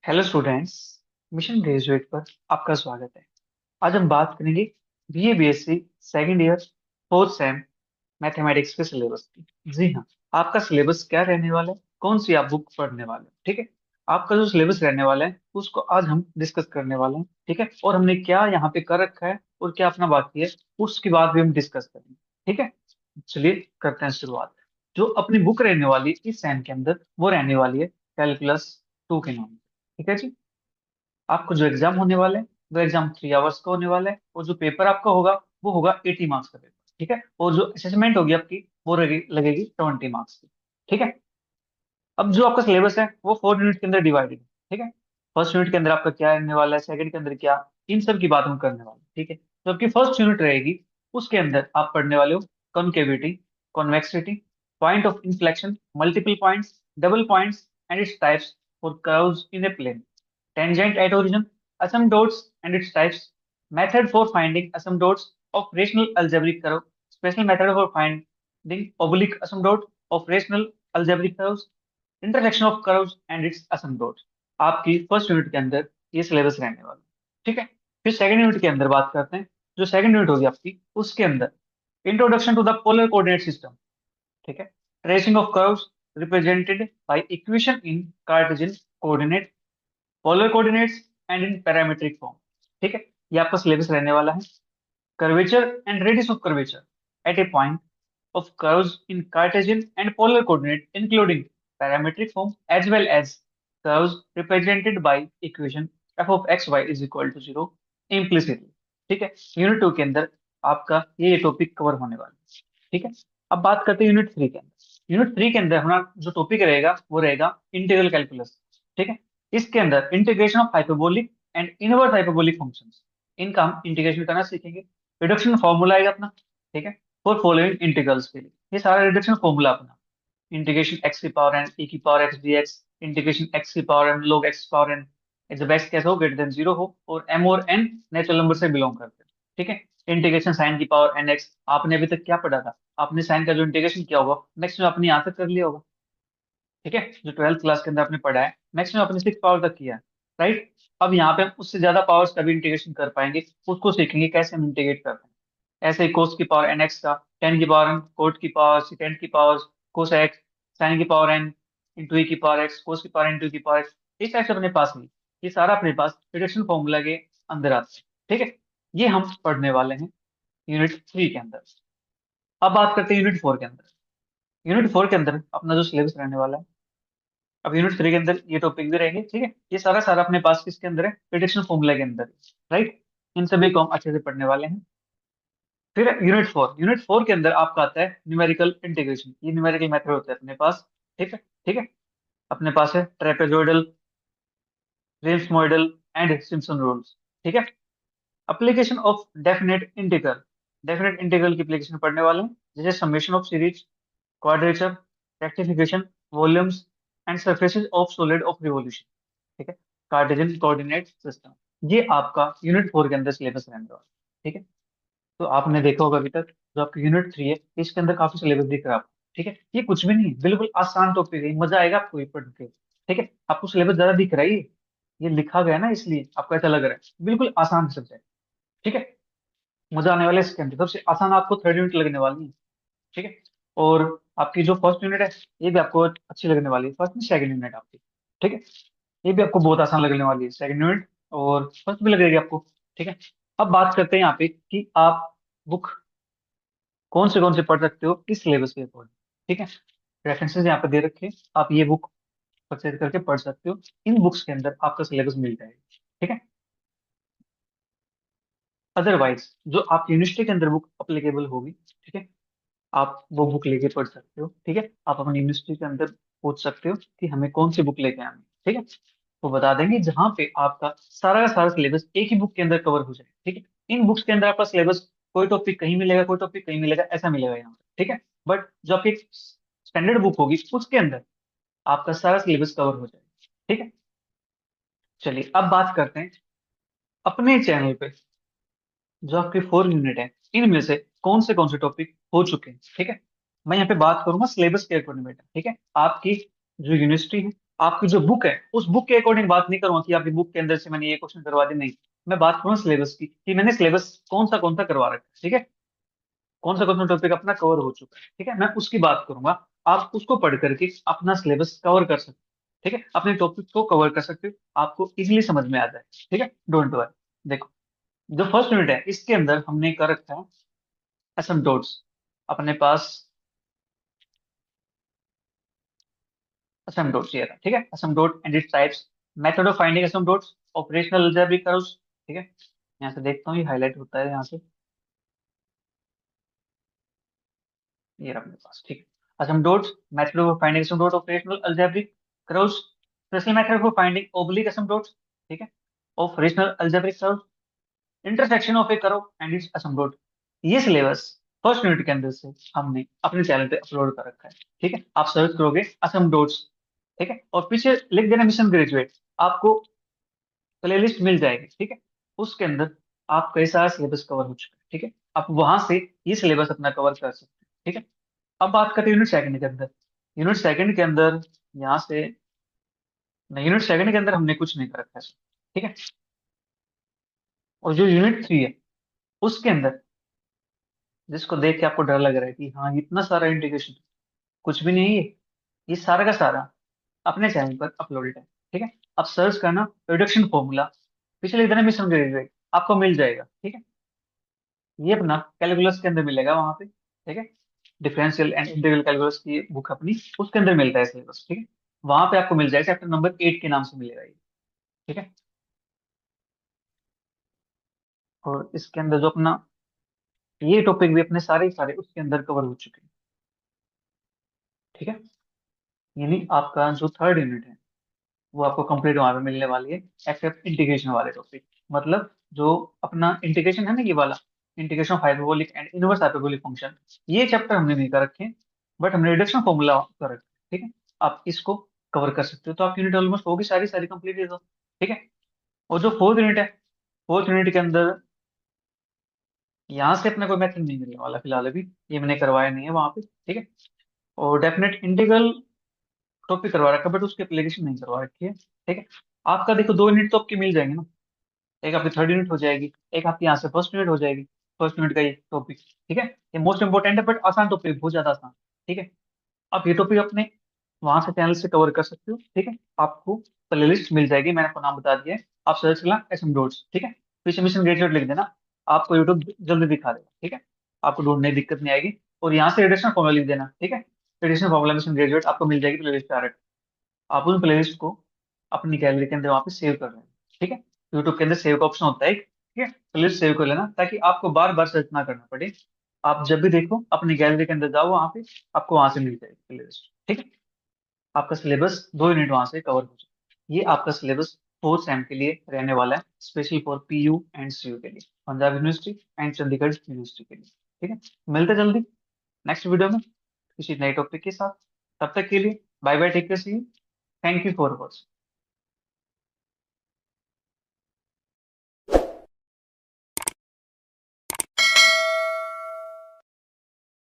Hello students. Mission graduate पर आपका स्वागत है। आज हम बात करेंगे BA BSc second year fourth same mathematics के सिलेबस की। जी हाँ, आपका सिलेबस क्या रहने वाला है, कौन सी आप बुक पढ़ने वाले हैं, ठीक है। आपका जो सिलेबस रहने वाला है उसको आज हम डिस्कस करने वाले हैं, ठीक है। और हमने क्या यहाँ पे कर रखा है और क्या अपना बाकी है उसकी बात भी हम डिस्कस करेंगे, ठीक है। चलिए करते हैं शुरुआत। जो अपनी बुक रहने वाली है इस सेम के अंदर वो रहने वाली है कैलकुलस 2 के नाम से, ठीक है जी। आपको जो एग्जाम होने वाला है वो एग्जाम 3 आवर्स का होने वाला है, और जो पेपर आपका होगा वो होगा 80 मार्क्स का पेपर, ठीक है। और जो असेसमेंट होगी आपकी वो लगेगी 20 मार्क्स की, ठीक है। अब जो आपका सिलेबस है वो 4 यूनिट के अंदर डिवाइडेड है, ठीक है। फर्स्ट यूनिट के अंदर आपका क्या रहने वाला है, सेकंड के अंदर क्या, इन सब की बात हम करने वाले हैं, ठीक है। तो आपकी फर्स्ट यूनिट रहेगी, उसके अंदर आप पढ़ने वाले हो concavity, convexity, point of inflection, multiple points, double points and its types for curves in a plane, tangent at origin, asymptotes and its types, method for finding asymptotes of rational algebraic curve, special method for finding oblique asymptote of rational algebraic curves, intersection of curves and its asymptotes। आपकी first unit के अंदर ये syllabus रहने वाला है, ठीक है। फिर सेकंड यूनिट के अंदर बात करते हैं। जो सेकंड यूनिट होगी आपकी उसके अंदर introduction to the polar coordinate system, ठीक है। Tracing of curves represented by equation in cartesian coordinate, polar coordinates and in parametric form, ठीक है। ये आपका सिलेबस रहने वाला है। Curvature and radius of curvature at a point of curves in cartesian and polar coordinate including parametric form as well as curves represented by equation F of X Y is equal to 0 implicitly, ठीक है। Unit 2 के अंदर आपका ये topic cover होने वाला है, ठीक है। अब बात करते हैं यूनिट 3 के अंदर। यूनिट 3 के अंदर हमारा जो टॉपिक रहेगा वो रहेगा इंटीग्रल कैलकुलस, ठीक है। इसके अंदर integration of hyperbolic and inverse hyperbolic functions, इनका हम इंटीग्रेशन करना सीखेंगे। रिडक्शन फॉर्मूला आएगा अपना, ठीक है, फॉर फॉलोइंग इंटीग्रल्स के लिए। ये सारा रिडक्शन फॉर्मूला अपना, इंटीग्रेशन एक्स की पावर एन ई की power X D X, integration X की power N log X power N, जब एक्स कैसा हो ग्रेटर देन 0 हो और एम और एन नेचुरल नंबर से बिलोंग करते हैं, ठीक है। इंटीग्रेशन साइन की पावर एन एक्स, आपने अभी तक क्या पढ़ा था, आपने साइन का जो इंटीग्रेशन किया होगा नेक्स्ट में आपने यहाँ तक कर लिया होगा, ठीक है। जो 12th क्लास के अंदर आपने पढ़ा है मैक्सिमम अपने 6 पावर तक किया है, राइट। अब यहाँ पे हम उससे ज्यादा पावर्स का भी इंटीग्रेशन कर पाएंगे, उसको सीखेंगे कैसे हम इंटीग्रेट करते हैं। ऐसे ही कोस की पावर एन एक्स का, टेन की पावर एन कोट की पावर सिकेंड की पावर कोस एक्स, साइन की पावर एन इंटू ई की पावर एक्स, कोस की पावर इंटू की पावर एक्स, इस टाइप से अपने पास नहीं। ये सारा अपने पास रिडक्शन फॉर्मूला के अंदर आता है, ठीक है। ये हम पढ़ने वाले हैं यूनिट 3 के अंदर। अब बात करते हैं यूनिट 4 के अंदर। यूनिट 4 के अंदर अपना जो सिलेबस रहने वाला है, अब यूनिट 3 के अंदर ये टॉपिक भी रहेंगे, ठीक है। ये सारा सारा अपने पास किसके अंदर है, प्रिडिक्शन फॉर्मूला के अंदर, राइट। इन सभी को हम अच्छे से पढ़ने वाले हैं। फिर यूनिट 4 के अंदर आपका आता है न्यूमेरिकल इंटीग्रेशन। ये न्यूमेरिकल मेथड होते हैं अपने पास, ठीक है, ठीक है। अपने पास है trapezoidal, Rhames and Simpson rules, ठीक है। एप्लीकेशन ऑफ डेफिनेट इंटीग्रल की एप्लीकेशन पढ़ने वाले हैं, जैसे summation of series, quadrature, rectification, volumes and surfaces of solid of revolution, ठीक है। कार्टेशियन कोऑर्डिनेट सिस्टम, ये आपका यूनिट 4 के अंदर सिलेबस रहने वाला है, ठीक है। तो आपने देखा होगा अभी तक जो आपकी यूनिट 3 है इसके अंदर काफी सिलेबस दिख रहा है आपको, ठीक है। ये कुछ भी नहीं है, बिल्कुल आसान टॉपिक है, मजा आएगा आपको ये पढ़ के, ठीक है। आपको सिलेबस ज्यादा दिख रहा है, ये लिखा गया है ना इसलिए आपको ऐसा लग रहा है, बिल्कुल आसान सब्जेक्ट, ठीक है। मजा आने वाला है इसके अंदर। सबसे आसान आपको थर्ड यूनिट लगने वाली है, ठीक है। और आपकी जो फर्स्ट यूनिट है ये भी आपको अच्छी लगने वाली है, फर्स्ट में सेकंड यूनिट आपकी, ठीक है। ये भी आपको बहुत आसान लगने वाली है सेकंड यूनिट, और फर्स्ट भी लगेगी आपको, ठीक है। अब बात करते हैं यहाँ पे कि आप बुक कौन से पढ़ सकते हो किस सिलेबस के अकॉर्डिंग, ठीक है। रेफरेंसेस यहाँ पे दे रखे हैं, आप ये बुक परचेज करके पढ़ सकते हो। इन बुक्स के अंदर आपका सिलेबस मिल जाएगा, ठीक है। अदरवाइज जो आप यूनिवर्सिटी के अंदर बुक अप्लीकेबल होगी, ठीक है, आप वो बुक लेके पढ़ सकते हो, ठीक है। आप अपनी यूनिवर्सिटी के अंदर पूछ सकते हो कि हमें कौन सी बुक लेके आनी है, ठीक है। वो बता देंगे जहाँ पे आपका सारा का सारा सिलेबस एक ही बुक के अंदर कवर हो जाए, ठीक है। इन बुक्स के अंदर आपका सिलेबस कोई टॉपिक कहीं मिलेगा, कोई टॉपिक कहीं मिलेगा, ऐसा मिलेगा यहाँ पे, ठीक है। बट जो आपकी स्टैंडर्ड बुक होगी उसके अंदर आपका सारा सिलेबस कवर हो जाएगा, ठीक है। चलिए अब बात करते हैं अपने चैनल पे जो आपके 4 यूनिट है इनमें से कौन से टॉपिक हो चुके हैं, ठीक है। मैं यहाँ पे बात करूंगा सिलेबस के अकॉर्डिंग बेटा, ठीक है। आपकी जो यूनिवर्सिटी है आपकी जो बुक है उस बुक के अकॉर्डिंग बात नहीं करूंगा कि आपकी बुक के अंदर से मैंने ये क्वेश्चन करवा दी, नहीं। मैं बात करूँ सिलेबस की कि मैंने सिलेबस कौन सा करवा रखा है, ठीक है। कौन सा टॉपिक अपना कवर हो चुका है, ठीक है, मैं उसकी बात करूंगा। आप उसको पढ़ करके अपना सिलेबस कवर कर सकते हो, ठीक है, अपने टॉपिक को कवर कर सकते हो, आपको इजीली समझ में आ जाए, ठीक है, डोंट वरी। देखो, जो फर्स्ट यूनिट है इसके अंदर हमने कर रखा है एसिम्प्टोट्स अपने पास। एसिम्प्टोट्स ये था, ठीक है, asymptote and its types, method of finding asymptotes, operational algebraic curves, ठीक है। यहाँ से देखता हूँ ये हाईलाइट होता है यहाँ से, ये रहा अपने पास, ठीक है। asymptotes, method for finding asymptote, operational algebraic curves, special method for finding oblique asymptotes, ठीक है, of rational algebraic curves, intersection of a curve and its asymptote। ये सिलेबस फर्स्ट यूनिट के अंदर से हमने अपने चैनल पे अपलोड कर रखा है, ठीक है। आप सर्च करोगे asymptotes, ठीक है, और पीछे लिख देना मिशन ग्रेजुएट, आपको प्लेलिस्ट मिल जाएगी, ठीक है। उसके अंदर आप कई सारा सिलेबस कवर हो चुका है, ठीक है। आप वहां से ये सिलेबस अपना कवर कर सकते हैं, ठीक है। अब बात करते हैं यूनिट सेकंड के अंदर। यूनिट सेकंड के अंदर यहाँ से, नहीं, यूनिट सेकंड के अंदर हमने कुछ नहीं कर रखा है, ठीक है। और जो यूनिट थ्री है उसके अंदर, जिसको देख के आपको डर लग रहा है कि हाँ इतना सारा इंटीग्रेशन, कुछ भी नहीं है ये सारा का सारा अपने चैनल पर अपलोडेड है, ठीक है। आप सर्च करना रिडक्शन फॉर्मूला, पिछले इतने मिशन ग्रेजुएट, आपको मिल जाएगा, ठीक है। ये अपना कैलकुलस के अंदर मिलेगा वहां पे, ठीक है। डिफरेंशियल एंड इंटीग्रल कैलकुलस की बुक अपनी, उसके अंदर मिलता है सिलेबस, ठीक है। वहां पे आपको मिल जाएगा, चैप्टर नंबर 8 के नाम से मिलेगा ये, ठीक है। और इसके अंदर जो अपना ये टॉपिक भी अपने सारे सारे उसके अंदर कवर हो चुके हैं, ठीक है। यानी आपका जो थर्ड यूनिट है वो आपको कंप्लीट वहां पे मिलने वाली है, एक्सेप्ट इंटीग्रेशन वाले टॉपिक। मतलब जो अपना इंटीग्रेशन है ना, ये वाला integration of hyperbolic and inverse hyperbolic function, ये चैप्टर हमने नहीं कर रखे, बट हमने रिडक्शन फॉर्मूला कर रखा है, ठीक है। आप इसको कवर कर सकते हो, तो आप यूनिट ऑलमोस्ट होगी सारी सारी कंप्लीट है तो, ठीक है। और जो फोर्थ यूनिट है, फोर्थ यूनिट के अंदर यहाँ से अपना कोई मैथड नहीं मिलने वाला फिलहाल, अभी ये मैंने करवाया नहीं है वहां पे, ठीक है। और डेफिनेट इंटीग्रल टॉपिक करवा रखा है बट उसकी एप्लीकेशन नहीं करवा रखी है, ठीक है। आपका देखो दो यूनिट तो आपकी मिल जाएंगे ना, एक आपकी थर्ड यूनिट हो जाएगी, एक आपकी यहाँ से फर्स्ट यूनिट हो जाएगी। फर्स्ट यूनिट का ये टॉपिक, ठीक है, ये मोस्ट इंपॉर्टेंट है बट आसान टॉपिक, बहुत ज्यादा आसान, ठीक है। आप ये टॉपिक अपने वहां से चैनल से कवर कर सकते हो, ठीक है। आपको प्लेलिस्ट मिल जाएगी, मैंने आपको नाम बता दिया है, आप सर्च करना एसएम डॉट्स, ठीक है, पीछे मिशन ग्रेजुएट लिख देना, आपको यूट्यूब जल्दी दिखा देगा, ठीक है। आपको ढूंढने की दिक्कत नहीं आएगी। और यहाँ से एडिशनल फॉर्मूला लिख देना, ठीक है, एडिशनल फॉर्मूला मिशन ग्रेजुएट आपको मिल जाएगी प्लेलिस्ट डायरेक्ट। आप उन प्लेलिस्ट को अपनी गैलरी के अंदर वहाँ पे सेव कर लेना, ठीक है। यूट्यूब के अंदर सेव का ऑप्शन होता है एक, ठीक है, प्लेलिस्ट सेव कर लेना ताकि आपको बार बार सर्च ना करना पड़े। आप जब भी देखो अपनी गैलरी के अंदर जाओ वहाँ पे, आपको वहां से मिल जाएगी प्लेलिस्ट, ठीक है। आपका सिलेबस दो यूनिट वहां से कवर हो जाए, ये आपका सिलेबस फोर्थ सेम के लिए रहने वाला है, specially for PU and CU के लिए, Punjab University and Chandigarh University के लिए, ठीक है। मिलते हैं जल्दी नेक्स्ट वीडियो में किसी नए टॉपिक के साथ, तब तक के लिए bye bye, take care, see you, thank you for watching.